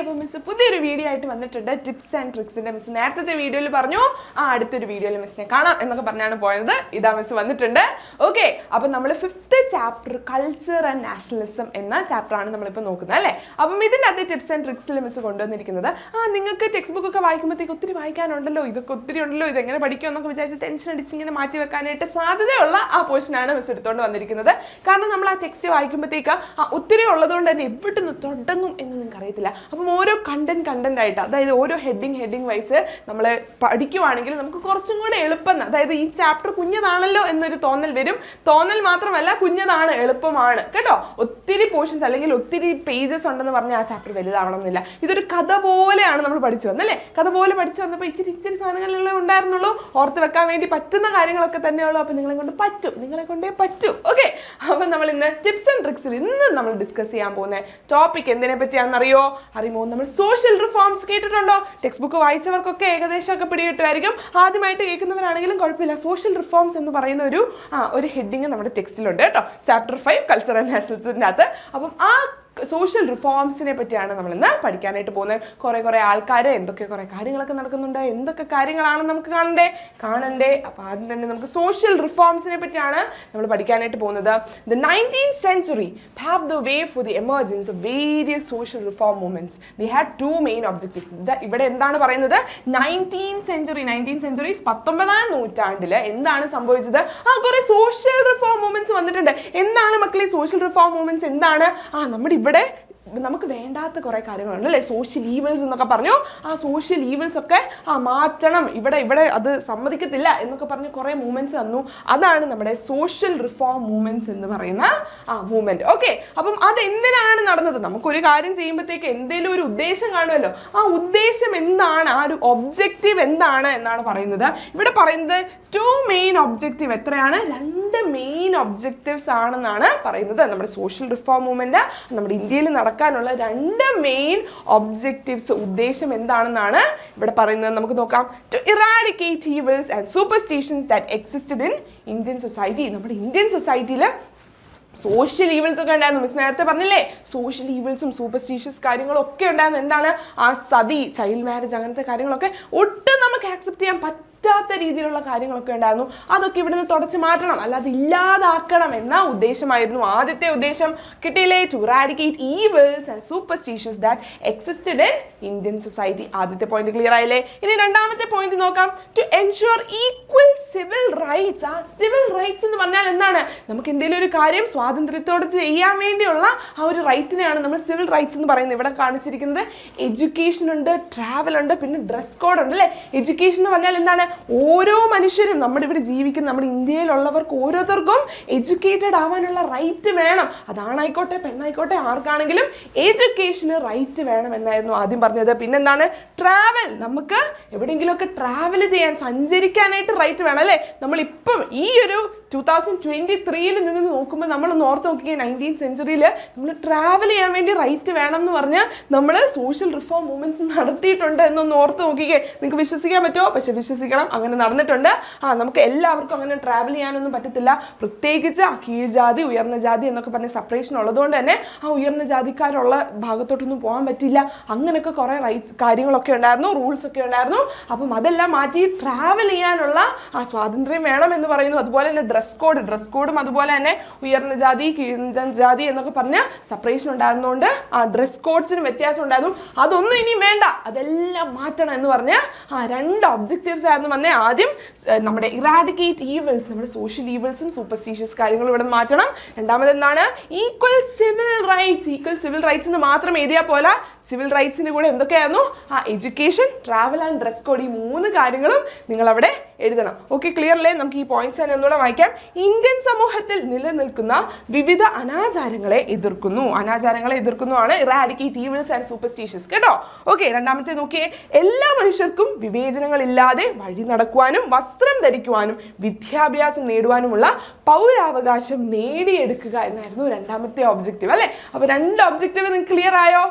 അപ്പോൾ മിസ് പുതിയൊരു വീഡിയോ ആയിട്ട് വന്നിട്ടുണ്ട്. ടിപ്സ് ആൻഡ് ട്രിക്സിന്റെ മിസ് നേരത്തെ വീഡിയോയിൽ പറഞ്ഞു അടുത്തൊരു വീഡിയോയിൽ മിസ്സിനെ കാണാം എന്നൊക്കെ പറഞ്ഞാണ് പോയത്. ഇതാ മിസ് വന്നിട്ടുണ്ട്. ഓക്കെ, അപ്പോൾ നമ്മൾ 5th chapter culture and nationalism എന്ന ചാപ്റ്റർ ആണ് നമ്മളിപ്പോൾ നോക്കുന്നത് അല്ലേ. അപ്പം ഇതിൻ്റെ അകത്ത് ടിപ്സ് ആൻഡ് ട്രിക്സിൽ മിസ് കൊണ്ടുവന്നിരിക്കുന്നത് നിങ്ങൾക്ക് ടെക്സ്റ്റ് ബുക്ക് ഒക്കെ വായിക്കുമ്പോഴത്തേക്ക് ഒത്തിരി വായിക്കാനുണ്ടല്ലോ, ഇതൊക്കെ ഒത്തിരി ഉണ്ടല്ലോ, ഇതെങ്ങനെ പഠിക്കും എന്നൊക്കെ വിചാരിച്ച് ടെൻഷൻ അടിച്ച് ഇങ്ങനെ മാറ്റി വെക്കാനായിട്ട് സാധ്യതയുള്ള ആ പോർഷനാണ് മിസ് എടുത്തുകൊണ്ട് വന്നിരിക്കുന്നത്. കാരണം നമ്മൾ ആ ടെക്സ്റ്റ് വായിക്കുമ്പോഴത്തേക്ക് ഒത്തിരി ഉള്ളതുകൊണ്ട് തന്നെ എവിടെ നിന്ന് തുടങ്ങും എന്ന് നിങ്ങൾക്ക് അറിയത്തില്ല. അപ്പം ഓരോ കണ്ടന്റ് ആയിട്ട്, അതായത് ഓരോ ഹെഡിങ് വൈസ് നമ്മൾ പഠിക്കുവാണെങ്കിൽ നമുക്ക് കുറച്ചും കൂടെ എളുപ്പം, അതായത് ഈ ചാപ്റ്റർ കുഞ്ഞതാണല്ലോ എന്നൊരു തോന്നൽ വരും. തോന്നൽ മാത്രമല്ല, കുഞ്ഞതാണ്, എളുപ്പമാണ് കേട്ടോ. ഒത്തിരി പോർഷൻസ് അല്ലെങ്കിൽ ഒത്തിരി പേജസ് ഉണ്ടെന്ന് പറഞ്ഞാൽ ആ ചാപ്റ്റർ വലുതാവണം എന്നില്ല. ഇതൊരു കഥ പോലെയാണ് നമ്മൾ പഠിച്ചു വന്നല്ലേ. കഥ പോലെ പഠിച്ചു വന്നപ്പോൾ ഇച്ചിരി സാധനങ്ങളെല്ലാം ഉണ്ടായിരുന്നുള്ളൂ, ഓർത്ത് വെക്കാൻ വേണ്ടി പറ്റുന്ന കാര്യങ്ങളൊക്കെ തന്നെയുള്ളൂ. അപ്പം നിങ്ങളെ കൊണ്ടേ പറ്റും. ഓക്കെ, അപ്പം നമ്മൾ ഇന്ന് ടിപ്സ് ആൻഡ് ട്രിക്സിൽ ഇന്ന് നമ്മൾ ഡിസ്കസ് ചെയ്യാൻ പോകുന്ന ടോപ്പിക് എന്തിനെ പറ്റിയാണെന്ന് അറിയുമോ? നമ്മൾ സോഷ്യൽ റിഫോംസ് കേട്ടിട്ടുണ്ടോ? ടെക്സ്റ്റ് ബുക്ക് വായിച്ചവർക്കൊക്കെ ഏകദേശം ഒക്കെ പിടികിട്ടുമായിരിക്കും. ആദ്യമായിട്ട് കേൾക്കുന്നവരാണെങ്കിലും കുഴപ്പമില്ല. സോഷ്യൽ റിഫോംസ് എന്ന് പറയുന്ന ഒരു ഹെഡിങ് നമ്മുടെ ടെക്സ്റ്റിലുണ്ട് കേട്ടോ, ചാപ്റ്റർ 5 കൾച്ചർ ആൻഡ് നാഷണലിസത്തിൻ്റെ അകത്ത്. അപ്പം ആ സോഷ്യൽ റിഫോംസിനെ പറ്റിയാണ് നമ്മൾ ഇന്ന് പഠിക്കാനായിട്ട് പോകുന്നത്. കുറേ ആൾക്കാർ കുറേ കാര്യങ്ങളൊക്കെ നടക്കുന്നുണ്ട്. എന്തൊക്കെ കാര്യങ്ങളാണ് നമുക്ക് കാണണ്ടേ. അപ്പോൾ ആദ്യം തന്നെ നമുക്ക് സോഷ്യൽ റിഫോംസിനെ പറ്റിയാണ് നമ്മൾ പഠിക്കാനായിട്ട് പോകുന്നത്. The 19th century paved the way for the emergence of various social reform movements. They had two main objectives. ഇവിടെ എന്താണ് പറയുന്നത്? 19th century 19ാം നൂറ്റാണ്ടിൽ എന്താണ് സംഭവിച്ചത്? കുറേ സോഷ്യൽ റിഫോം മൂവ്മെന്റ്സ് വന്നിട്ടുണ്ട്. എന്താണ് മക്കളെ സോഷ്യൽ റിഫോം മൂവ്മെന്റ്സ്? എന്താണ്? നമ്മുടെ ഇവിടെ നമുക്ക് വേണ്ടാത്ത കുറേ കാര്യങ്ങളുണ്ട് അല്ലേ, സോഷ്യൽ ഈവിൾസ് എന്നൊക്കെ പറഞ്ഞു. ആ സോഷ്യൽ ഈവിൾസ് ഒക്കെ മാറ്റണം, ഇവിടെ അത് സമ്മതിക്കത്തില്ല എന്നൊക്കെ പറഞ്ഞ് കുറേ മൂവ്മെന്റ്സ് തന്നു. അതാണ് നമ്മുടെ സോഷ്യൽ റിഫോം മൂവ്മെന്റ്സ് എന്ന് പറയുന്ന മൂവ്മെന്റ്. ഓക്കെ, അപ്പം അതെന്തിനാണ് നടന്നത്? നമുക്കൊരു കാര്യം ചെയ്യുമ്പോഴത്തേക്ക് എന്തെങ്കിലും ഒരു ഉദ്ദേശം കാണുമല്ലോ. ആ ഉദ്ദേശം എന്താണ്, ആ ഒരു ഒബ്ജക്റ്റീവ് എന്താണ് എന്നാണ് പറയുന്നത്. ഇവിടെ പറയുന്നത് 2 മെയിൻ ഒബ്ജക്റ്റീവ്. എത്രയാണ്? 2 മെയിൻ ഒബ്ജക്റ്റീവ്സ് ആണെന്നാണ് പറയുന്നത്. നമ്മുടെ സോഷ്യൽ റിഫോം മൂവ്മെന്റ് നമ്മുടെ ഇന്ത്യയിൽ നടക്കാനുള്ള 2 മെയിൻ ഒബ്ജക്റ്റീവ്സ്, ഉദ്ദേശം എന്താണെന്നാണ് ഇവിടെ പറയുന്നത്. നമുക്ക് നോക്കാം. To eradicate evils and superstitions that existed in Indian society. നമ്മുടെ ഇന്ത്യൻ സൊസൈറ്റിയിൽ സോഷ്യൽ ഈവിൾസ് ഒക്കെ ഉണ്ടായിരുന്നു. മിസ് നേരത്തെ പറഞ്ഞില്ലേ, സോഷ്യൽ ഈവിൾസും സൂപ്പർസ്റ്റിഷ്യസ് കാര്യങ്ങളും ഒക്കെ ഉണ്ടായിരുന്നു. എന്താണ്? ആ സതി, ചൈൽഡ് മാരേജ്, അങ്ങനത്തെ കാര്യങ്ങളൊക്കെ ഒട്ടും നമുക്ക് ആക്സെപ്റ്റ് ചെയ്യാൻ പറ്റാത്ത രീതിയിലുള്ള കാര്യങ്ങളൊക്കെ ഉണ്ടായിരുന്നു. അതൊക്കെ ഇവിടുന്ന് തുടച്ച് മാറ്റണം, അല്ലാതെ ഇല്ലാതാക്കണം എന്ന ഉദ്ദേശമായിരുന്നു ആദ്യത്തെ ഉദ്ദേശം. കിട്ടിയില്ലേ? To eradicate evils and superstitions that existed in Indian society. ആദ്യത്തെ പോയിന്റ് ക്ലിയർ ആയില്ലേ? ഇനി രണ്ടാമത്തെ പോയിന്റ് നോക്കാം. To ensure equal civil rights. ആ സിവിൽ റൈറ്റ്സ് എന്ന് പറഞ്ഞാൽ എന്താണ്? നമുക്ക് എന്തെങ്കിലും ഒരു കാര്യം സ്വാതന്ത്ര്യത്തോടെ ചെയ്യാൻ വേണ്ടിയുള്ള ആ ഒരു റൈറ്റിനെയാണ് നമ്മൾ സിവിൽ റൈറ്റ്സ് എന്ന് പറയുന്നത്. ഇവിടെ കാണിച്ചിരിക്കുന്നത് എഡ്യൂക്കേഷൻ ഉണ്ട്, ട്രാവൽ ഉണ്ട്, പിന്നെ ഡ്രസ് കോഡ് ഉണ്ട് അല്ലേ. എഡ്യൂക്കേഷൻ എന്ന് പറഞ്ഞാൽ എന്താണ്? ഓരോ മനുഷ്യരും, നമ്മുടെ ഇവിടെ ജീവിക്കുന്ന നമ്മുടെ ഇന്ത്യയിലുള്ളവർക്ക് ഓരോരുത്തർക്കും എഡ്യൂക്കേറ്റഡ് ആവാനുള്ള റൈറ്റ് വേണം. അതാണായിക്കോട്ടെ പെണ്ണായിക്കോട്ടെ ആർക്കാണെങ്കിലും എഡ്യൂക്കേഷന് റൈറ്റ് വേണം എന്നായിരുന്നു ആദ്യം പറഞ്ഞത്. പിന്നെന്താണ്? ട്രാവൽ. നമുക്ക് എവിടെയെങ്കിലുമൊക്കെ ട്രാവൽ ചെയ്യാൻ, സഞ്ചരിക്കാനായിട്ട് റൈറ്റ് വേണം അല്ലേ. നമ്മളിപ്പം ഈ ഒരു 2023 നിന്ന് നോക്കുമ്പോൾ നമ്മൾ ഓർത്ത് നോക്കിയ 19th സെഞ്ചുറിയിൽ നമ്മൾ ട്രാവൽ ചെയ്യാൻ വേണ്ടി റൈറ്റ് വേണം എന്ന് പറഞ്ഞ് നമ്മൾ സോഷ്യൽ റിഫോം മൂവ്മെന്റ്സ് നടത്തിയിട്ടുണ്ട് എന്നൊന്ന് ഓർത്ത് നോക്കിക്കേ. നിങ്ങൾക്ക് വിശ്വസിക്കാൻ പറ്റുമോ? പക്ഷെ വിശ്വസിക്കണം, അങ്ങനെ നടന്നിട്ടുണ്ട്. നമുക്ക് എല്ലാവർക്കും അങ്ങനെ ട്രാവൽ ചെയ്യാനൊന്നും പറ്റത്തില്ല. പ്രത്യേകിച്ച് കീഴ്ജാതി ഉയർന്ന ജാതി എന്നൊക്കെ പറഞ്ഞ സെപ്പറേഷൻ ഉള്ളതുകൊണ്ട് തന്നെ ആ ഉയർന്ന ജാതിക്കാരുള്ള ഭാഗത്തോട്ടൊന്നും പോകാൻ പറ്റില്ല. അങ്ങനെയൊക്കെ കുറേ റൈറ്റ്സ് കാര്യങ്ങളൊക്കെ ഉണ്ടായിരുന്നു, റൂൾസ് ഒക്കെ ഉണ്ടായിരുന്നു. അപ്പം അതെല്ലാം മാറ്റി ട്രാവൽ ചെയ്യാനുള്ള ആ സ്വാതന്ത്ര്യം വേണം എന്ന് പറയുന്നു. അതുപോലെ തന്നെ ഡ്രസ് കോഡും അതുപോലെ തന്നെ ഉയർന്ന ജാതി കീഴ്ജൻ ജാതി എന്നൊക്കെ പറഞ്ഞ സെപ്പറേഷൻ ഉണ്ടായിരുന്നതുകൊണ്ട് ആ ഡ്രസ് കോഡ്സിന് വ്യത്യാസം ഉണ്ടായിരുന്നു. അതൊന്നും ഇനി വേണ്ട, അതെല്ലാം മാറ്റണം എന്ന് പറഞ്ഞ് 2 ഒബ്ജക്റ്റീവ്സ് ആയിരുന്നു വന്നേ. ആദ്യം നമ്മുടെ ഇറാഡിക്കേറ്റ് ഈവിൾസ്, നമ്മുടെ സോഷ്യൽ ഈവിൾസും സൂപ്പർസ്റ്റിഷ്യസ് കാര്യങ്ങളും ഇവിടെ മാറ്റണം. രണ്ടാമത് എന്താണ്? ഈക്വൽ സിവിൽ റൈറ്റ്സ് എന്ന് മാത്രം എഴുതിയാൽ പോലെ സിവിൽ റൈറ്റ്സിന് കൂടെ എന്തൊക്കെയായിരുന്നു? Education, travel and dress code, ഈ 3 കാര്യങ്ങളും നിങ്ങൾ അവിടെ എഴുതണം. ഓക്കെ, ക്ലിയർ അല്ലേ? നമുക്ക് ഈ പോയിന്റ്സ് തന്നെ ഒന്നുകൂടെ വായിക്കാം. ഇന്ത്യൻ സമൂഹത്തിൽ നിലനിൽക്കുന്ന വിവിധ അനാചാരങ്ങളെ എതിർക്കുന്നു ആണ് ഇറാഡിക്കേറ്റ് ഈവിൾസ് ആൻഡ് സൂപ്പർസ്റ്റിഷ്യസ് കേട്ടോ. ഓക്കെ, രണ്ടാമത്തെ നോക്കിയേ. എല്ലാ മനുഷ്യർക്കും വിവേചനങ്ങളില്ലാതെ വഴി നടക്കുവാനും വസ്ത്രം ധരിക്കുവാനും വിദ്യാഭ്യാസം നേടുവാനുമുള്ള പൗരാവകാശം നേടിയെടുക്കുക എന്നായിരുന്നു രണ്ടാമത്തെ ഒബ്ജക്റ്റീവ് അല്ലേ. അപ്പൊ 2 ഒബ്ജക്റ്റീവ് നിങ്ങൾക്ക് ക്ലിയർ ആയോ?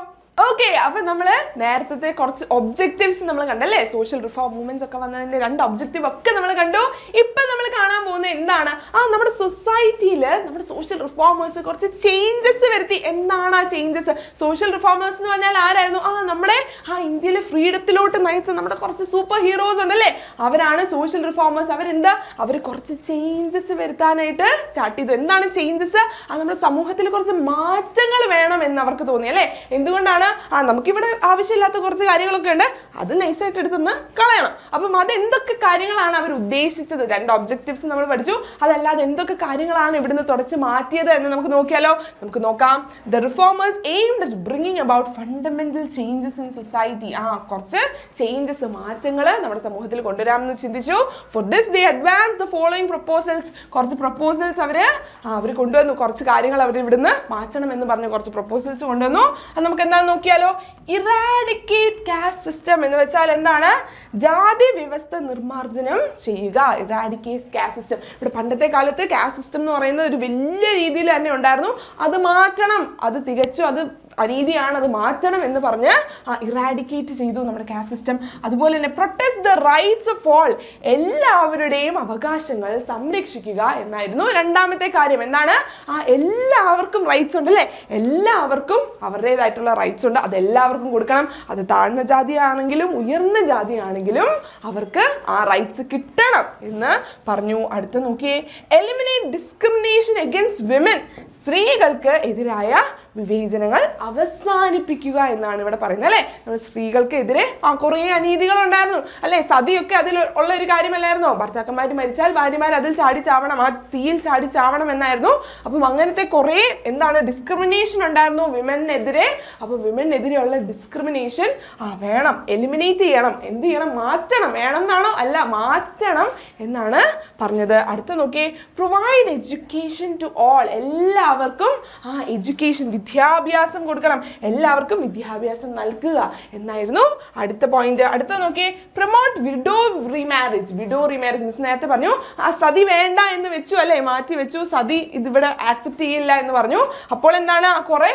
ഓക്കെ, അപ്പൊ നമ്മള് നേരത്തെ കുറച്ച് ഒബ്ജക്റ്റീവ്സ് നമ്മൾ കണ്ടല്ലേ, സോഷ്യൽ റിഫോം മൂവ്മെന്റ്സ് ഒക്കെ വന്നതിന്റെ 2 ഒബ്ജക്റ്റീവ് ഒക്കെ നമ്മൾ കണ്ടു. ഇപ്പൊ നമ്മൾ കാണാൻ പോകുന്നത് എന്താണ്, നമ്മുടെ സൊസൈറ്റിയിൽ നമ്മുടെ സോഷ്യൽ റിഫോമേഴ്സ് കുറച്ച് ചേഞ്ചസ് വരുത്തി. എന്താണ് ആ ചേഞ്ചസ്? സോഷ്യൽ റിഫോമേഴ്സ് എന്ന് പറഞ്ഞാൽ ആരായിരുന്നു? നമ്മുടെ ഇന്ത്യയിലെ ഫ്രീഡത്തിലോട്ട് നയിച്ച നമ്മുടെ കുറച്ച് സൂപ്പർ ഹീറോസ് ഉണ്ടല്ലേ, അവരാണ് സോഷ്യൽ റിഫോമേഴ്സ്. അവർ കുറച്ച് ചേഞ്ചസ് വരുത്താനായിട്ട് സ്റ്റാർട്ട് ചെയ്തു. എന്താണ് ചേഞ്ചസ്? നമ്മുടെ സമൂഹത്തിൽ കുറച്ച് മാറ്റങ്ങൾ വേണം എന്ന് അവർക്ക് തോന്നി അല്ലേ. എന്തുകൊണ്ടാണ്? നമുക്കിവിടെ ആവശ്യമില്ലാത്ത കുറച്ച് കാര്യങ്ങളൊക്കെ ഉണ്ട്, അത് നൈസായിട്ട് എടുത്തൊന്ന് കളയണം. അപ്പം അത് എന്തൊക്കെ കാര്യങ്ങളാണ് അവർ ഉദ്ദേശിച്ചത്? 2 ഒബ്ജക്റ്റീവ്സ് നമ്മൾ പഠിച്ചു. അതല്ലാതെ എന്തൊക്കെ കാര്യങ്ങളാണ് ഇവിടുന്ന് തുടച്ച് മാറ്റിയത് എന്ന് നമുക്ക് നോക്കിയാലോ? നമുക്ക് നോക്കാം. The reformers aimed at bringing about fundamental changes in society. കുറച്ച് ചേഞ്ചസ്, മാറ്റങ്ങൾ നമ്മുടെ സമൂഹത്തിൽ കൊണ്ടുവരാമെന്ന് ചിന്തിച്ചു. For this they advance the following proposals. കുറച്ച് പ്രൊപ്പോസൽസ് അവർ കൊണ്ടുവന്നു. കുറച്ച് കാര്യങ്ങൾ അവർ ഇവിടുന്ന് മാറ്റണം എന്ന് പറഞ്ഞ് കുറച്ച് പ്രൊപ്പോസൽസ് കൊണ്ടുവന്നു. അത് നമുക്ക് എന്താണെന്ന് നോക്കിയാലോ? ഇറാഡിക്കേറ്റ് കാസ്റ്റ് സിസ്റ്റം എന്ന് വെച്ചാൽ എന്താണ്? ജാതി വ്യവസ്ഥ നിർമ്മാർജ്ജനം ചെയ്യുക. Eradicate caste system. ഇവിടെ പണ്ടത്തെ കാലത്ത് കാസ്റ്റ് സിസ്റ്റം എന്ന് പറയുന്നത് ഒരു വലിയ രീതിയിൽ തന്നെ ഉണ്ടായിരുന്നു. അത് മാറ്റണം, അത് തികച്ചും അത് അനീതിയാണ്, അത് മാറ്റണം എന്ന് പറഞ്ഞ് ഇറാഡിക്കേറ്റ് ചെയ്തു നമ്മുടെ കാസ്റ്റ് സിസ്റ്റം. അതുപോലെ തന്നെ protest the rights of all. എല്ലാവരുടെയും അവകാശങ്ങൾ സംരക്ഷിക്കുക എന്നായിരുന്നു രണ്ടാമത്തെ കാര്യം. എന്താണ്? എല്ലാവർക്കും റൈറ്റ്സ് ഉണ്ട് അല്ലേ, എല്ലാവർക്കും അവരുടേതായിട്ടുള്ള റൈറ്റ്സ് ഉണ്ട്, അത് എല്ലാവർക്കും കൊടുക്കണം. അത് താഴ്ന്ന ജാതിയാണെങ്കിലും ഉയർന്ന ജാതിയാണെങ്കിലും അവർക്ക് ആ റൈറ്റ്സ് കിട്ടണം എന്ന് പറഞ്ഞു. അടുത്ത നോക്കിയേ, എലിമിനേറ്റ് ഡിസ്ക്രിമിനേഷൻ അഗൈൻസ്റ്റ് വിമൻ. സ്ത്രീകൾക്ക് എതിരായ വിവേചനങ്ങൾ അവസാനിപ്പിക്കുക എന്നാണ് ഇവിടെ പറയുന്നത് അല്ലേ. നമ്മൾ സ്ത്രീകൾക്കെതിരെ കുറേ അനീതികൾ ഉണ്ടായിരുന്നു അല്ലെ. സതിയൊക്കെ അതിൽ ഉള്ള ഒരു കാര്യമല്ലായിരുന്നോ? ഭർത്താക്കന്മാർ മരിച്ചാൽ ഭാര്യമാർ അതിൽ ചാടി ചാവണം, ആ തീയിൽ ചാടി ചാവണം എന്നായിരുന്നു. അപ്പം അങ്ങനത്തെ കുറേ ഡിസ്ക്രിമിനേഷൻ ഉണ്ടായിരുന്നു വിമനെതിരെ. അപ്പൊ വിമനെതിരെയുള്ള ഡിസ്ക്രിമിനേഷൻ വേണം, എലിമിനേറ്റ് ചെയ്യണം. എന്ത് ചെയ്യണം? മാറ്റണം. വേണം എന്നാണോ? അല്ല, മാറ്റണം എന്നാണ് പറഞ്ഞത്. അടുത്ത നോക്കിയേ, പ്രൊവൈഡ് എഡ്യൂക്കേഷൻ ടു ഓൾ. എല്ലാവർക്കും എഡ്യൂക്കേഷൻ, വിദ്യാഭ്യാസം കൊടുക്കണം, എല്ലാവർക്കും വിദ്യാഭ്യാസം നൽകുക എന്നായിരുന്നു അടുത്ത പോയിന്റ്. അടുത്ത നോക്കിയേ, promote widow remarriage. Widow remarriage miss നേരത്തെ പറഞ്ഞു സതി വേണ്ട എന്ന് വെച്ചു അല്ലെ, മാറ്റി വെച്ചു. സതി ഇതിവിടെ ആക്സെപ്റ്റ് ചെയ്യില്ല എന്ന് പറഞ്ഞു. അപ്പോൾ എന്താണ്? കുറെ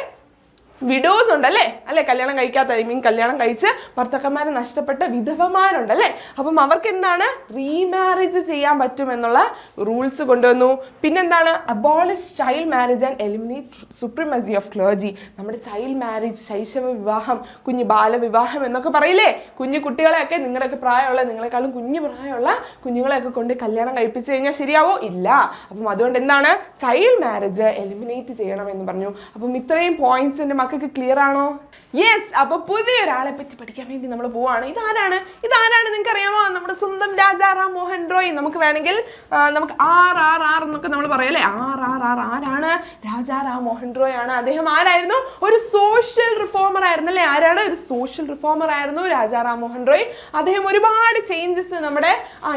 വിഡോസ് ഉണ്ടല്ലേ അല്ലെ, കല്യാണം കഴിക്കാത്ത, കല്യാണം കഴിച്ച് ഭർത്താക്കന്മാരെ നഷ്ടപ്പെട്ട വിധവമാരുണ്ടല്ലേ. അപ്പം അവർക്ക് എന്താണ്? റീമാരേജ് ചെയ്യാൻ പറ്റുമെന്നുള്ള റൂൾസ് കൊണ്ടുവന്നു. പിന്നെന്താണ്? Abolish child marriage and eliminate supremacy of clergy. നമ്മുടെ ചൈൽഡ് മാരേജ്, ശൈശവ വിവാഹം, കുഞ്ഞു ബാലവിവാഹം എന്നൊക്കെ പറയില്ലേ, കുഞ്ഞു കുട്ടികളെയൊക്കെ നിങ്ങളുടെയൊക്കെ പ്രായമുള്ള, നിങ്ങളെക്കാളും കുഞ്ഞു പ്രായമുള്ള കുഞ്ഞുങ്ങളെയൊക്കെ കൊണ്ട് കല്യാണം കഴിപ്പിച്ചു കഴിഞ്ഞാൽ ശരിയാവോ? ഇല്ല. അപ്പം അതുകൊണ്ട് എന്താണ്? ചൈൽഡ് മാരേജ് എലിമിനേറ്റ് ചെയ്യണം എന്ന് പറഞ്ഞു. അപ്പം ഇത്രയും പോയിന്റ്സ് എൻ്റെ മക്കൾക്ക് ക്ലിയർ ആണോ? യെസ്. അപ്പൊ പുതിയൊരാളെ പറ്റി പഠിക്കാൻ വേണ്ടി നമ്മൾ പോവാണ്. ഇതാരാണ് നിങ്ങൾക്ക് അറിയാമോ? നമ്മുടെ സ്വന്തം രാജാറാം മോഹൻ റോയ്. നമുക്ക് വേണമെങ്കിൽ നമുക്ക് RRR എന്നൊക്കെ നമ്മൾ പറയല്ലേ. RRR ആരാണ്? രാജാറാം മോഹൻ റോയ് ആണ്. അദ്ദേഹം ആരായിരുന്നു? ഒരു സോഷ്യൽ റിഫോമർ ആയിരുന്നു അല്ലേ. ആരാണ്? ഒരു സോഷ്യൽ റിഫോമർ ആയിരുന്നു രാജാറാം മോഹൻ റോയ്. അദ്ദേഹം ഒരുപാട് ചേഞ്ചസ് നമ്മുടെ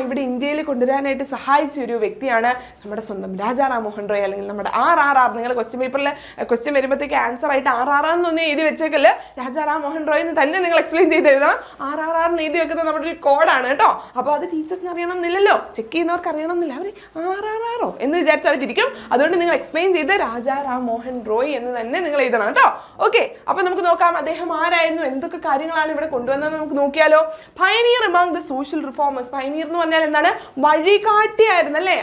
ഇവിടെ ഇന്ത്യയിൽ കൊണ്ടുവരാനായിട്ട് സഹായിച്ച ഒരു വ്യക്തിയാണ് നമ്മുടെ സ്വന്തം രാജാറാം മോഹൻ റോയ്, അല്ലെങ്കിൽ നമ്മുടെ RRR. നിങ്ങൾ ക്വസ്റ്റ്യൻ പേപ്പറിൽ ക്വസ്റ്റ്യൻ വരുമ്പോഴത്തേക്ക് ആൻസർ ആയിട്ട് RRR എന്നൊന്നും എഴുതി വെച്ചേക്കല്ലേ, രാജാറാം മോഹൻ റോയ് എന്ന് തന്നെ നിങ്ങൾ എക്സ്പ്ലെയിൻ ചെയ്ത് എഴുതണം. RRR എന്ന് എഴുതി വെക്കുന്നത് നമ്മുടെ ഒരു കോഡാണ് കേട്ടോ. അപ്പോൾ അത് ടീച്ചേഴ്സിന് അറിയണമെന്നില്ലല്ലോ, ചെക്ക് ചെയ്യുന്നവർക്ക് അറിയണമെന്നില്ല. അവർ RRRോ എന്ന് വിചാരിച്ച് അവരിരിക്കും. അതുകൊണ്ട് നിങ്ങൾ എക്സ്പ്ലെയിൻ ചെയ്ത് രാജാറാം മോഹൻ റോയ് എന്ന് തന്നെ നിങ്ങൾ എഴുതണം കേട്ടോ. ഓക്കെ, അപ്പൊ നമുക്ക് നോക്കാം അദ്ദേഹം ആരായിരുന്നു, എന്തൊക്കെ കാര്യങ്ങളാണ് ഇവിടെ കൊണ്ടുവന്നത് നമുക്ക് നോക്കിയാലോ. Pioneer among the social reformers. Pioneer എന്ന് പറഞ്ഞാൽ എന്താണ്? വഴികാട്ടിയായിരുന്നു അല്ലേ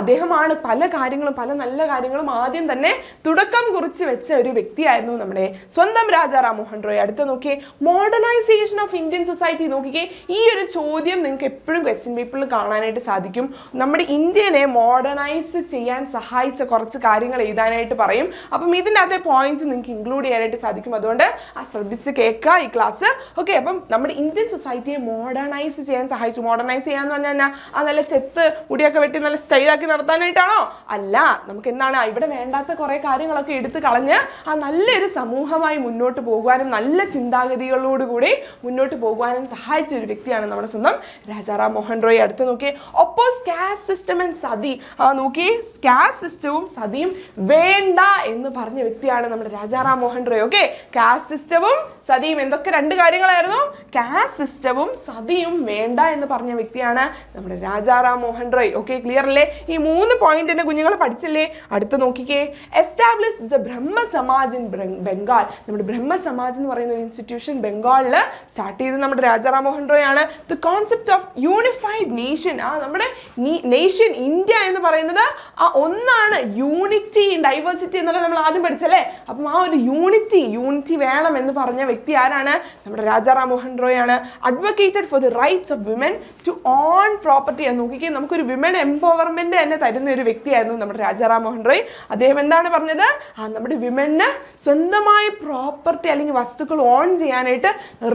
അദ്ദേഹമാണ് പല കാര്യങ്ങളും, പല നല്ല കാര്യങ്ങളും ആദ്യം തന്നെ തുടക്കം കുറിച്ച് വെച്ച ഒരു വ്യക്തിയായിരുന്നു നമ്മുടെ സ്വന്തം രാജാറാം മോഹൻ റോയ്. അടുത്ത നോക്കിയേ, മോഡേണൈസേഷൻ ഓഫ് ഇന്ത്യൻ സൊസൈറ്റി. നോക്കിക്കേ, ഈ ഒരു ചോദ്യം നിങ്ങൾക്ക് എപ്പോഴും ക്വസ്റ്റ്യൻ പേപ്പറിൽ കാണാനായിട്ട് സാധിക്കും. നമ്മുടെ ഇന്ത്യനെ മോഡേണൈസ് ചെയ്യാൻ സഹായിച്ച കുറച്ച് കാര്യങ്ങൾ എഴുതാനായിട്ട് പറയും. അപ്പം ഇതിൻ്റെ അകത്തെ പോയിന്റ്സ് നിങ്ങൾക്ക് ഇൻക്ലൂഡ് ചെയ്യാനായിട്ട് സാധിക്കും. അതുകൊണ്ട് ശ്രദ്ധിച്ച് കേൾക്കുക ഈ ക്ലാസ്. ഓക്കെ, അപ്പം നമ്മുടെ ഇന്ത്യൻ സൊസൈറ്റിയെ മോഡേണൈസ് ചെയ്യാൻ സഹായിച്ചു. മോഡേണൈസ് ചെയ്യാന്ന് പറഞ്ഞാൽ നല്ല ചെത്ത് മുടിയൊക്കെ വെട്ടി നല്ല സ്റ്റൈലാക്കി നടത്താനായിട്ടാണോ? അല്ല. നമുക്ക് എന്താണ്? ഇവിടെ വേണ്ടാത്ത കുറെ കാര്യങ്ങളൊക്കെ എടുത്ത് കളഞ്ഞ് നല്ലൊരു സമൂഹമായി മുന്നോട്ട് പോകുവാനും നല്ല ചിന്താഗതികളോടുകൂടി മുന്നോട്ട് പോകുവാനും സഹായിച്ച ഒരു വ്യക്തിയാണ് നമ്മുടെ സ്വന്തം രാജാറാം മോഹൻ റോയ്. അടുത്ത് നോക്കിയേ, oppose caste system and Sati. നോക്കിയേ, കാസ്റ്റ് സിസ്റ്റവും സതിയും വേണ്ട എന്ന് പറഞ്ഞ വ്യക്തിയാണ് നമ്മുടെ രാജാറാം മോഹൻ റോയ്. ഓക്കെ, കാസ്റ്റ് സിസ്റ്റവും സതിയും എന്തൊക്കെ 2 കാര്യങ്ങളായിരുന്നു? കാസ്റ്റ് സിസ്റ്റവും സതിയും വേണ്ട എന്ന് പറഞ്ഞ വ്യക്തിയാണ് നമ്മുടെ രാജാറാം മോഹൻ റോയ്. ഓക്കെ, ക്ലിയർ അല്ലേ? ഈ 3 പോയിന്റ് കുഞ്ഞുങ്ങൾ പഠിച്ചില്ലേ? അടുത്ത് നോക്കിക്കേ, establish the Brahmo Samaj in Bengal. നമ്മുടെ ബ്രഹ്മസമാജ് എന്ന് പറയുന്ന ഒരു ഇൻസ്റ്റിറ്റ്യൂഷൻ ബംഗാളിൽ സ്റ്റാർട്ട് ചെയ്തത് നമ്മുടെ രാജാ റാം മോഹൻ റോയ് ആണ്. The concept of unified nation, നമ്മുടെ നേഷൻ ഇന്ത്യ എന്ന് പറയുന്നത് ഒന്നാണ്, യൂണിറ്റി ഇൻ ഡൈവേഴ്സിറ്റി എന്നുള്ളത് നമ്മൾ ആദ്യം പഠിച്ചല്ലേ. അപ്പം ആ ഒരു യൂണിറ്റി വേണം എന്ന് പറഞ്ഞ വ്യക്തി ആരാണ്? നമ്മുടെ രാജാ റാം മോഹൻ റോയ് ആണ്. Advocated for the rights of women to own property. നോക്കിക്കേ, നമുക്കൊരു വിമൻ എംപവർമെന്റ് തന്നെ തരുന്ന ഒരു വ്യക്തിയായിരുന്നു നമ്മുടെ രാജാ റാം മോഹൻ റോയ്. അദ്ദേഹം എന്താണ് പറഞ്ഞത്? നമ്മുടെ വിമന് സ്വന്തമായി പ്രോപ്പർട്ടി അല്ലെങ്കിൽ വസ്തുക്കൾ ഓൺ ചെയ്യാനായിട്ട്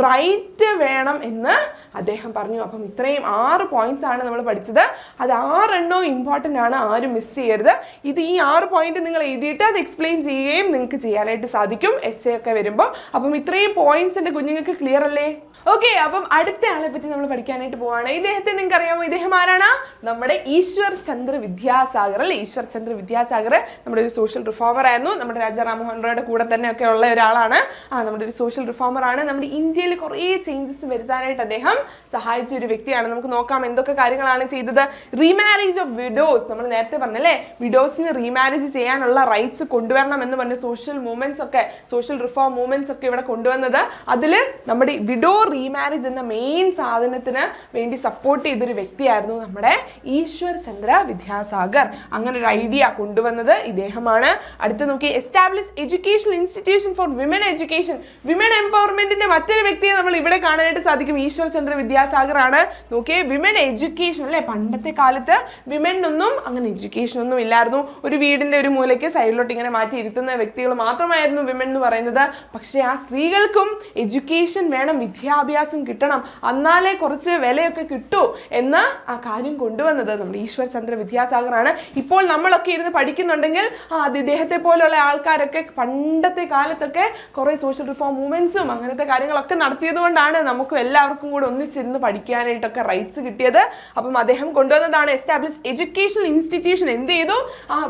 റൈറ്റ് വേണം എന്ന് അദ്ദേഹം പറഞ്ഞു. അപ്പം ഇത്രയും 6 പോയിന്റ്സ് ആണ് നമ്മൾ പഠിച്ചത്. അത് 6 എണ്ണവും ഇമ്പോർട്ടൻ്റ് ആണ്, ആരും മിസ് ചെയ്യരുത്. ഈ 6 പോയിന്റ് നിങ്ങൾ എഴുതിയിട്ട് അത് എക്സ്പ്ലെയിൻ ചെയ്യുകയും നിങ്ങൾക്ക് ചെയ്യാനായിട്ട് സാധിക്കും എസ് എ ഒക്കെ വരുമ്പോൾ. അപ്പം ഇത്രയും പോയിന്റ്സ് എൻ്റെ കുഞ്ഞുങ്ങൾക്ക് ക്ലിയർ അല്ലേ? ഓക്കെ, അപ്പം അടുത്ത ആളെ പറ്റി നമ്മൾ പഠിക്കാനായിട്ട് പോവാണ്. ഇദ്ദേഹത്തെ നിങ്ങൾക്ക് അറിയാമോ? ഇദ്ദേഹം ആരാണ്? നമ്മുടെ ഈശ്വർ ചന്ദ്ര വിദ്യാസാഗർ അല്ലേ. ഈശ്വർ ചന്ദ്ര വിദ്യാസാഗർ നമ്മുടെ ഒരു സോഷ്യൽ റിഫോമർ ആയിരുന്നു. നമ്മുടെ രാജാ റാം മോഹൻ റോയുടെ കൂടെ തന്നെ ഒക്കെ ഉള്ള ഒരാളാണ്. നമ്മുടെ ഒരു സോഷ്യൽ റിഫോമർ ആണ്. നമ്മുടെ ഇന്ത്യയിൽ കുറേ ചേഞ്ചസ് വരുത്താനായിട്ട് അദ്ദേഹം സഹായിച്ച ഒരു വ്യക്തിയാണ്. നമുക്ക് നോക്കാം എന്തൊക്കെ കാര്യങ്ങളാണ് ചെയ്തത്. റീമാരേജ് ഓഫ് വിഡോസ്, നമ്മൾ നേരത്തെ പറഞ്ഞല്ലേ, വിഡോസിന് റീമാരേജ് ചെയ്യാനുള്ള റൈറ്റ്സ് കൊണ്ടുവരണം എന്ന് പറഞ്ഞ സോഷ്യൽ മൂവ്മെന്റ്സ് ഒക്കെ, സോഷ്യൽ റിഫോം മൂവ്മെന്റ്സ് ഒക്കെ ഇവിടെ കൊണ്ടുവന്നത്. അതിൽ നമ്മുടെ വിഡോ റീമാരേജ് എന്ന മെയിൻ സാധനത്തിന് വേണ്ടി സപ്പോർട്ട് ചെയ്തൊരു വ്യക്തിയായിരുന്നു നമ്മുടെ ഈശ്വർ ചന്ദ്ര വിദ്യാസാഗർ. അങ്ങനെ ഒരു ഐഡിയ കൊണ്ടുവന്നത് ഇദ്ദേഹമാണ്. അടുത്ത് നോക്കി, establish educational institution for women education. Women എംപവർമെന്റിന്റെ മറ്റൊരു വ്യക്തിയെ നമ്മൾ ഇവിടെ കാണാനായിട്ട് സാധിക്കും. ഈശ്വർ ചന്ദ്ര വിദ്യാസാഗർ ആണ്. നോക്കിയേ, വിമൻ എഡ്യൂക്കേഷൻ അല്ലെ. പണ്ടത്തെ കാലത്ത് വിമനൊന്നും അങ്ങനെ എഡ്യൂക്കേഷൻ ഒന്നും ഇല്ലായിരുന്നു. ഒരു വീടിന്റെ ഒരു മൂലയ്ക്ക് സൈഡിലോട്ട് ഇങ്ങനെ മാറ്റി ഇരുത്തുന്ന വ്യക്തികൾ മാത്രമായിരുന്നു വിമൻ എന്ന് പറയുന്നത്. പക്ഷെ ആ സ്ത്രീകൾക്കും എഡ്യൂക്കേഷൻ വേണം, വിദ്യാഭ്യാസം കിട്ടണം, എന്നാലേ കുറച്ച് വിലയൊക്കെ കിട്ടൂ എന്ന ആ കാര്യം കൊണ്ടുവന്നത് നമ്മുടെ ഈശ്വർ ചന്ദ്ര വിദ്യാസാഗർ ആണ്. ഇപ്പോൾ നമ്മളൊക്കെ ഇരുന്ന് പഠിക്കുന്നുണ്ടെങ്കിൽ അത് ഇദ്ദേഹത്തെ പോലുള്ള ആൾക്കാരൊക്കെ പണ്ടത്തെ കാലത്തൊക്കെ കുറെ സോഷ്യൽ റിഫോം മൂവ്മെന്റ്സും അങ്ങനത്തെ കാര്യങ്ങളൊക്കെ നടത്തിയത് കൊണ്ടാണ് നമുക്ക് എല്ലാവർക്കും കൂടെ ഒന്നിച്ചിരുന്ന് പഠിക്കാനായിട്ടൊക്കെ റൈറ്റ്സ് കിട്ടിയത്. അപ്പം അദ്ദേഹം കൊണ്ടുവന്നതാണ് എസ്റ്റാബ്ലിഷ് എഡ്യൂക്കേഷണൽ ഇൻസ്റ്റിറ്റ്യൂഷൻ. എന്ത് ചെയ്തു?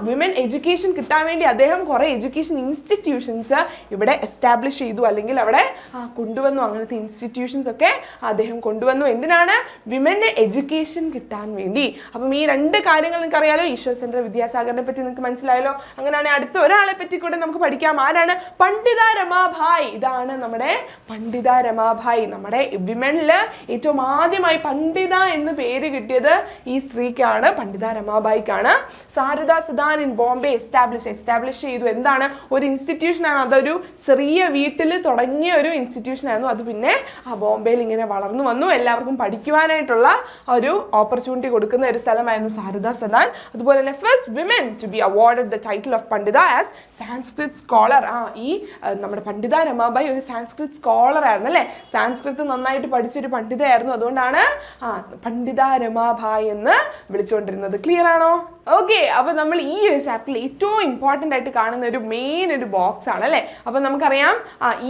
വിമൻ എഡ്യൂക്കേഷൻ കിട്ടാൻ വേണ്ടി അദ്ദേഹം കുറെ എഡ്യൂക്കേഷൻ ഇൻസ്റ്റിറ്റ്യൂഷൻസ് ഇവിടെ എസ്റ്റാബ്ലിഷ് ചെയ്തു, അല്ലെങ്കിൽ അവിടെ കൊണ്ടുവന്നു. അങ്ങനത്തെ ഇൻസ്റ്റിറ്റ്യൂഷൻസ് ഒക്കെ അദ്ദേഹം കൊണ്ടുവന്നു. എന്തിനാണ്? വിമന്റെ എഡ്യൂക്കേഷൻ കിട്ടാൻ വേണ്ടി. അപ്പം ഈ 2 കാര്യങ്ങൾ നിങ്ങൾക്ക് അറിയാലോ. ഈശ്വർ ചന്ദ്ര വിദ്യാസാഗറിനെ പറ്റി നിങ്ങൾക്ക് മനസ്സിലായല്ലോ. അങ്ങനെയാണെങ്കിൽ അടുത്ത ഒരാളെ പറ്റി കൂടെ നമുക്ക് പഠിക്കാം. ആരാണ്? പണ്ഡിത രമാഭായ്. ഇതാണ് നമ്മുടെ പണ്ഡിത രമാഭായ്. നമ്മുടെ വിമനില് ഏറ്റവും ആദ്യമായി പണ്ഡിത എന്ന് പേര് കിട്ടിയത് ഈ സ്ത്രീക്കാണ്, പണ്ഡിത രമാഭായ്ക്കാണ്. സാരദാ സദാൻ ഇൻ ബോംബെ എസ്റ്റാബ്ലിഷ് ചെയ്തു. എന്താണ്? ഒരു ഇൻസ്റ്റിറ്റ്യൂഷൻ ആണ്. അതൊരു ചെറിയ വീട്ടിൽ തുടങ്ങിയ ഒരു ഇൻസ്റ്റിറ്റ്യൂഷൻ ആയിരുന്നു. അത് പിന്നെ ബോംബെയിൽ ഇങ്ങനെ വളർന്നു വന്നു. എല്ലാവർക്കും പഠിക്കുവാനായിട്ടുള്ള ഒരു ഓപ്പർച്യൂണിറ്റി കൊടുക്കുന്ന ഒരു സ്ഥലമായിരുന്നു സാരദാ സദാൻ. അതുപോലെ തന്നെ first women to be awarded the title of Pandita as Sanskrit scholar. ഈ നമ്മുടെ പണ്ഡിത രമാഭായ് ഒരു സാൻസ്ക്രിറ്റ് സ്കോളർ ആയിരുന്നു അല്ലേ. സാൻസ്ക്രിറ്റ് നന്നായിട്ട് പഠിച്ചൊരു പണ്ഡിതയായിരുന്നു. അതുകൊണ്ടാണ് പണ്ഡിത രമാഭായ് എന്ന് വിളിച്ചുകൊണ്ടിരുന്നത്. ക്ലിയർ ആണോ? ഓക്കെ, അപ്പൊ നമ്മൾ ഈ ഒരു ചാപ്റ്ററിൽ ഏറ്റവും ഇമ്പോർട്ടൻ്റ് ആയിട്ട് കാണുന്ന ഒരു മെയിൻ ഒരു ബോക്സ് ആണ് അല്ലേ. അപ്പൊ നമുക്കറിയാം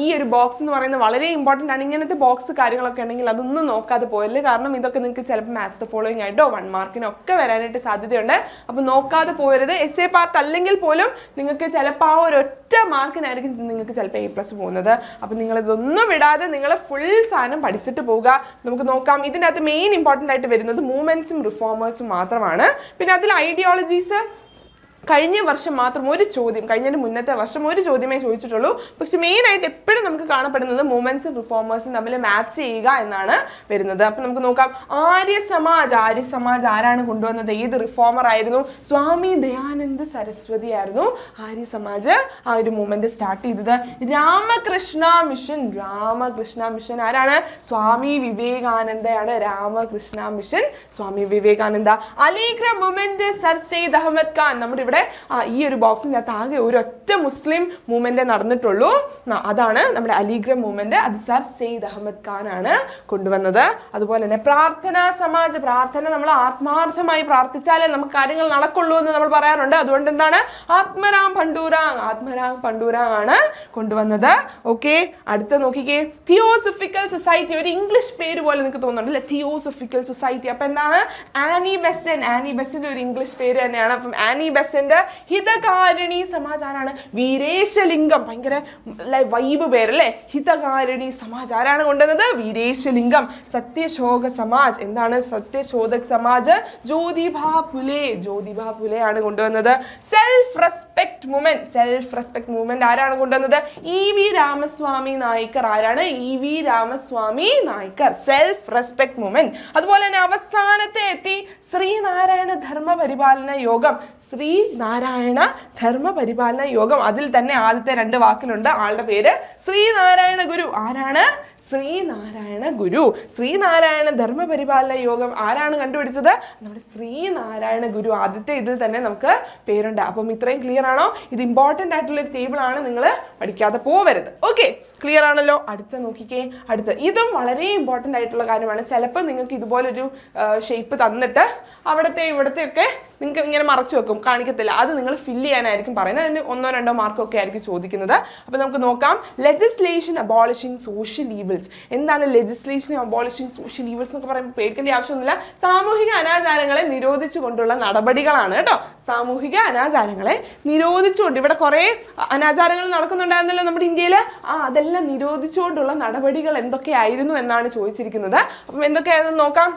ഈ ഒരു ബോക്സ് എന്ന് പറയുന്നത് വളരെ ഇമ്പോർട്ടൻ്റ് ആണ്. ഇങ്ങനത്തെ ബോക്സ് കാര്യങ്ങളൊക്കെ ഉണ്ടെങ്കിൽ അതൊന്നും നോക്കാതെ പോയല്ലേ. കാരണം ഇതൊക്കെ നിങ്ങൾക്ക് ചിലപ്പോൾ മാത്സ് ദ ഫോളോയിങ് ആയിട്ടോ 1 മാർക്കിനോ ഒക്കെ വരാനായിട്ട് സാധ്യതയുണ്ട്. അപ്പൊ നോക്കാതെ പോകരുത്. എസ് എ പാർട്ട് അല്ലെങ്കിൽ പോലും നിങ്ങൾക്ക് ചിലപ്പോൾ ആ ഒരു ഒറ്റ മാർക്കിനായിരിക്കും നിങ്ങൾക്ക് ചിലപ്പോൾ A+ പോകുന്നത്. അപ്പൊ നിങ്ങൾ ഇതൊന്നും വിടാതെ നിങ്ങൾ ഫുൾ സാധനം പഠിച്ചിട്ട് പോവുക. നമുക്ക് നോക്കാം. ഇതിനകത്ത് മെയിൻ ഇമ്പോർട്ടൻ്റ് ആയിട്ട് വരുന്നത് മൂവ്മെന്റ്സും റിഫോമേഴ്സും മാത്രമാണ്. പിന്നെ അതിൽ ഐഡിയോളജീസ് കഴിഞ്ഞ വർഷം മാത്രം ഒരു ചോദ്യം, കഴിഞ്ഞതിന് മുന്നത്തെ വർഷം ഒരു ചോദ്യമേ ചോദിച്ചിട്ടുള്ളൂ. പക്ഷെ മെയിൻ ആയിട്ട് എപ്പോഴും നമുക്ക് കാണപ്പെടുന്നത് മൂവ്മെന്റ്സും റിഫോമേഴ്സും തമ്മിൽ മാച്ച് ചെയ്യുക എന്നാണ് വരുന്നത്. അപ്പം നമുക്ക് നോക്കാം. ആര്യ സമാജ് ആരാണ് കൊണ്ടുവന്നത്? ഏത് റിഫോമർ ആയിരുന്നു? സ്വാമി ദയാനന്ദ സരസ്വതി ആയിരുന്നു ആര്യ സമാജ് ആ ഒരു മൂവ്മെന്റ് സ്റ്റാർട്ട് ചെയ്തത്. രാമകൃഷ്ണ മിഷൻ ആരാണ്? സ്വാമി വിവേകാനന്ദയാണ്. Ramakrishna mission Swami Vivekananda. Aligarh movement sir Syed Ahmed Khan. നമ്മുടെ ഈ ഒരു ബോക്സിനകത്ത് ആകെ ഒരൊറ്റ മുസ്ലിം മൂവ്മെന്റ് നടന്നിട്ടുള്ളൂ. അതാണ് നമ്മുടെ അലിഗ്ര മൂവ്മെന്റ്. അത് സർ സെയ്ദ് അഹമ്മദ് ഖാൻ ആണ് കൊണ്ടുവന്നത്. അതുപോലെ തന്നെ പ്രാർത്ഥനാ സമാജ്. പ്രാർത്ഥന നമ്മൾ ആത്മാർത്ഥമായി പ്രാർത്ഥിച്ചാലേ നമുക്ക് കാര്യങ്ങൾ നടക്കുള്ളൂ എന്ന് നമ്മൾ പറയാറുണ്ട്. അതുകൊണ്ട് എന്താണ്? ആത്മരാം പണ്ടൂരാങ് ആണ് കൊണ്ടുവന്നത്. ഓക്കെ, അടുത്ത നോക്കിക്കേ. Theosophical society. ഒരു ഇംഗ്ലീഷ് പേര് പോലെ നിങ്ങൾക്ക് തോന്നുന്നുണ്ട് അല്ലെ, തിയോസഫിക്കൽ സൊസൈറ്റി. അപ്പൊ എന്താണ്? ആനി ബെസന്റ് ഒരു ഇംഗ്ലീഷ് പേര് തന്നെയാണ്. അപ്പം Annie Besant president. Hitakarini Samaj ആരാണ്? വീരേശലിംഗം. ഭയങ്കര വൈബ് പേരല്ലേ, ഹിതകാരിണി സമാജ് ആരാണ് കൊണ്ടുവന്നത്? വീരേശലിംഗം. സത്യശോധക സമാജ്, എന്താണ് സത്യശോധക് സമാജ്? ജ്യോതിബാ ഫുലെ ആണ് കൊണ്ടുവന്നത്. സെൽഫ് റെസ്പെക്ട് മൂവ്മെന്റ് ആരാണ് കൊണ്ടുവന്നത്? EV രാമസ്വാമി നായ്ക്കർ. ആരാണ്? EV Ramaswamy Naicker. Self respect movement. അതുപോലെ തന്നെ അവസാനത്തെ എത്തി ശ്രീനാരായണ ധർമ്മപരിപാലന യോഗം. ശ്രീനാരായണ ധർമ്മപരിപാലന യോഗം. അതിൽ തന്നെ ആദ്യത്തെ 2 വാക്കിലുണ്ട് ആളുടെ പേര് ശ്രീനാരായണ ഗുരു. ആരാണ്? ശ്രീനാരായണ ഗുരു. ശ്രീനാരായണ ധർമ്മപരിപാലന യോഗം ആരാണ് കണ്ടുപിടിച്ചത്? നമ്മുടെ ശ്രീനാരായണ ഗുരു. ആദ്യത്തെ ഇതിൽ തന്നെ നമുക്ക് പേരുണ്ട്. അപ്പം ഇത്രയും ക്ലിയർ ആണോ? ഇത് ഇമ്പോർട്ടൻ്റ് ആയിട്ടുള്ള ഒരു ടേബിൾ ആണ്, നിങ്ങൾ പഠിക്കാതെ പോവരുത്. ഓക്കെ, ക്ലിയർ ആണല്ലോ? അടുത്ത നോക്കിക്കേ. ഇതും വളരെ ഇമ്പോർട്ടൻ്റ് ആയിട്ടുള്ള കാര്യമാണ്. ചിലപ്പോൾ നിങ്ങൾക്ക് ഇതുപോലൊരു ഷേപ്പ് തന്നിട്ട് അവിടുത്തെ ഇവിടുത്തെ ഒക്കെ നിങ്ങൾക്ക് ഇങ്ങനെ മറച്ചു വെക്കും, കാണിക്കത്തില്ല. അത് നിങ്ങൾ ഫില്ല് ചെയ്യാനായിരിക്കും പറയുന്നത്. അതിന് 1-2 മാർക്കൊക്കെ ആയിരിക്കും ചോദിക്കുന്നത്. അപ്പോൾ നമുക്ക് നോക്കാം. Legislation abolishing social evils. എന്താണ് ലെജിസ്ലേഷൻ അബോളിഷിംഗ് സോഷ്യൽ ഈവിൾസ് എന്നൊക്കെ പറയുമ്പോൾ പേടിക്കേണ്ട ആവശ്യമൊന്നുമില്ല. സാമൂഹിക അനാചാരങ്ങളെ നിരോധിച്ചുകൊണ്ടുള്ള നടപടികളാണ് കേട്ടോ. സാമൂഹിക അനാചാരങ്ങളെ നിരോധിച്ചുകൊണ്ട്, ഇവിടെ കുറേ അനാചാരങ്ങൾ നടക്കുന്നുണ്ടായിരുന്നല്ലോ നമ്മുടെ ഇന്ത്യയിൽ. അതെല്ലാം നിരോധിച്ചുകൊണ്ടുള്ള നടപടികൾ എന്തൊക്കെയായിരുന്നു എന്നാണ് ചോദിച്ചിരിക്കുന്നത്. അപ്പം എന്തൊക്കെയായിരുന്നു നോക്കാം.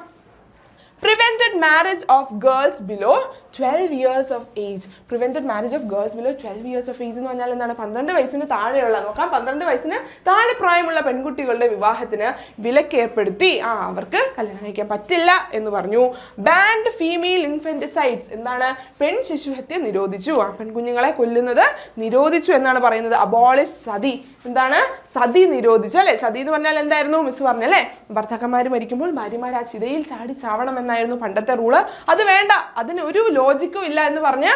Prevented marriage of girls below 12 years of age. Prevented marriage of girls below 12 years of age എന്ന് പറഞ്ഞാൽ എന്താണ്? 12 വയസ്സിന് താഴെയുള്ള, നോക്കാം, 12 വയസ്സിന് താഴെ പ്രായമുള്ള പെൺകുട്ടികളുടെ വിവാഹത്തിന് വിലക്കേർപ്പെടുത്തി. അവർക്ക് കല്യാണം കഴിക്കാൻ പറ്റില്ല എന്ന് പറഞ്ഞു. Banned female infanticides. എന്താണ്? പെൺ ശിശുഹത്യ നിരോധിച്ചു. പെൺകുഞ്ഞുങ്ങളെ കൊല്ലുന്നത് നിരോധിച്ചു എന്നാണ് പറയുന്നത്. അബോളിഷ് സതി. എന്താണ്? സതി നിരോധിച്ചു അല്ലെ. സതി എന്ന് പറഞ്ഞാൽ എന്തായിരുന്നു? മിസ് പറഞ്ഞല്ലേ, ഭർത്താക്കന്മാർ മരിക്കുമ്പോൾ ഭാര്യമാർ ആ ചിതയിൽ ചാവണം എന്നായിരുന്നു പണ്ടത്തെ റൂള്. അത് വേണ്ട, അതിന് ഒരു ലോജിക്കും ഇല്ല എന്ന് പറഞ്ഞ്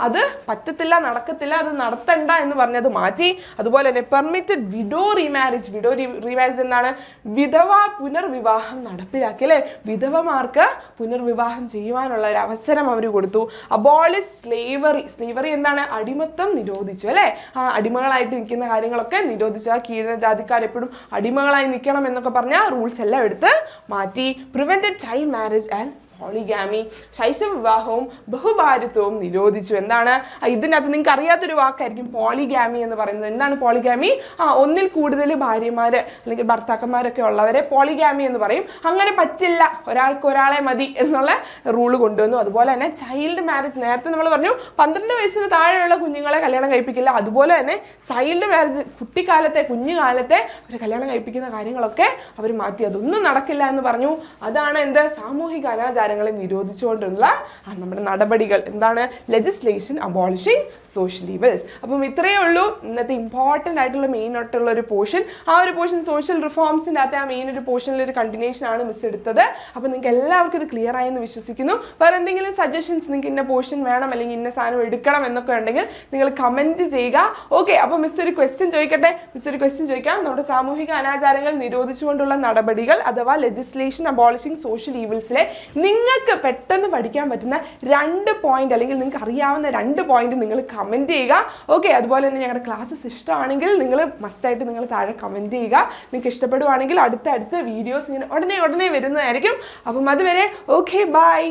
അത് പറ്റത്തില്ല, നടക്കത്തില്ല, അത് നടത്തണ്ട എന്ന് പറഞ്ഞത് മാറ്റി. അതുപോലെ തന്നെ permitted widow remarriage. Widow remarriage എന്താണ്? വിധവ പുനർവിവാഹം നടപ്പിലാക്കി അല്ലെ. വിധവമാർക്ക് പുനർവിവാഹം ചെയ്യുവാനുള്ള ഒരു അവസരം അവർ കൊടുത്തു. Abolish slavery. സ്ലേവറി എന്താണ്? അടിമത്തം നിരോധിച്ചു അല്ലെ. അടിമകളായിട്ട് നിൽക്കുന്ന കാര്യങ്ങളൊക്കെ നിരോധിച്ചു. കീഴുന്ന ജാതിക്കാർ എപ്പോഴും അടിമകളായി നിൽക്കണം എന്നൊക്കെ പറഞ്ഞ റൂൾസ് എല്ലാം എടുത്ത് മാറ്റി. Prevented child marriage and polygamy. ശൈശവ വിവാഹവും ബഹുഭാര്യത്വവും നിരോധിച്ചു. എന്താണ്? ഇതിനകത്ത് നിങ്ങൾക്ക് അറിയാത്തൊരു വാക്കായിരിക്കും പോളിഗാമി എന്ന് പറയുന്നത്. എന്താണ് പോളിഗാമി? ഒന്നിൽ കൂടുതൽ ഭാര്യമാര് അല്ലെങ്കിൽ ഭർത്താക്കന്മാരൊക്കെ ഉള്ളവരെ പോളിഗാമി എന്ന് പറയും. അങ്ങനെ പറ്റില്ല, ഒരാൾക്ക് ഒരാളെ മതി എന്നുള്ള റൂള് കൊണ്ടുവന്നു. അതുപോലെ തന്നെ ചൈൽഡ് മാരേജ്. നേരത്തെ നമ്മൾ പറഞ്ഞു 12 വയസ്സിന് താഴെയുള്ള കുഞ്ഞുങ്ങളെ കല്യാണം കഴിപ്പിക്കില്ല. അതുപോലെ തന്നെ ചൈൽഡ് മാരേജ്, കുഞ്ഞുകാലത്തെ അവർ കല്യാണം കഴിപ്പിക്കുന്ന കാര്യങ്ങളൊക്കെ അവർ മാറ്റി. അതൊന്നും നടക്കില്ല എന്ന് പറഞ്ഞു. അതാണ് എന്ത്? സാമൂഹിക അനാചാരങ്ങളെ നിരോധിച്ചുകൊണ്ടുള്ള നമ്മുടെ നടപടികൾ. എന്താണ്? Legislation abolishing social evils. അപ്പം ഇത്രയേ ഉള്ളൂ ഇന്നത്തെ ഇമ്പോർട്ടൻ്റ് ആയിട്ടുള്ള മെയിൻ ആയിട്ടുള്ള ഒരു പോർഷൻ. ആ ഒരു പോർഷൻ സോഷ്യൽ റിഫോംസിൻ്റെ അകത്തെ ആ മെയിൻ ഒരു പോർഷനിൽ ഒരു കണ്ടിന്യൂഷൻ ആണ് മിസ് എടുത്തത്. അപ്പം നിങ്ങൾക്ക് എല്ലാവർക്കും ഇത് ക്ലിയർ ആയെന്ന് വിശ്വസിക്കുന്നു. വേറെ എന്തെങ്കിലും സജഷൻസ്, നിങ്ങൾക്ക് ഇന്ന പോർഷൻ വേണം അല്ലെങ്കിൽ ഇന്ന സാധനം എടുക്കണം എന്നൊക്കെ ഉണ്ടെങ്കിൽ നിങ്ങൾ കമൻറ്റ് ചെയ്യുക. ഓക്കെ, അപ്പോൾ മിസ് ഒരു ക്വസ്റ്റ്യൻ ചോദിക്കട്ടെ. മിസ് ഒരു ക്വസ്റ്റ്യൻ ചോദിക്കാം. നമ്മുടെ സാമൂഹിക അനാചാരങ്ങൾ നിരോധിച്ചുകൊണ്ടുള്ള നടപടികൾ അഥവാ ലെജിസ്ലേഷൻ അബോളിഷിംഗ് സോഷ്യൽ ഈവിൾസിലെ നിങ്ങൾക്ക് പെട്ടെന്ന് പഠിക്കാൻ പറ്റുന്ന 2 പോയിന്റ് അല്ലെങ്കിൽ നിങ്ങൾക്ക് അറിയാവുന്ന 2 പോയിന്റ് നിങ്ങൾ കമൻറ്റ് ചെയ്യുക. ഓക്കെ, അതുപോലെ തന്നെ ഞങ്ങളുടെ ക്ലാസ്സസ് ഇഷ്ടമാണെങ്കിൽ നിങ്ങൾ മസ്റ്റായിട്ട് നിങ്ങൾ താഴെ കമൻറ്റ് ചെയ്യുക. നിങ്ങൾക്ക് ഇഷ്ടപ്പെടുവാണെങ്കിൽ അടുത്ത വീഡിയോസ് ഇങ്ങനെ ഉടനെ വരുന്നതായിരിക്കും. അപ്പം അതുവരെ ഓക്കെ, ബൈ.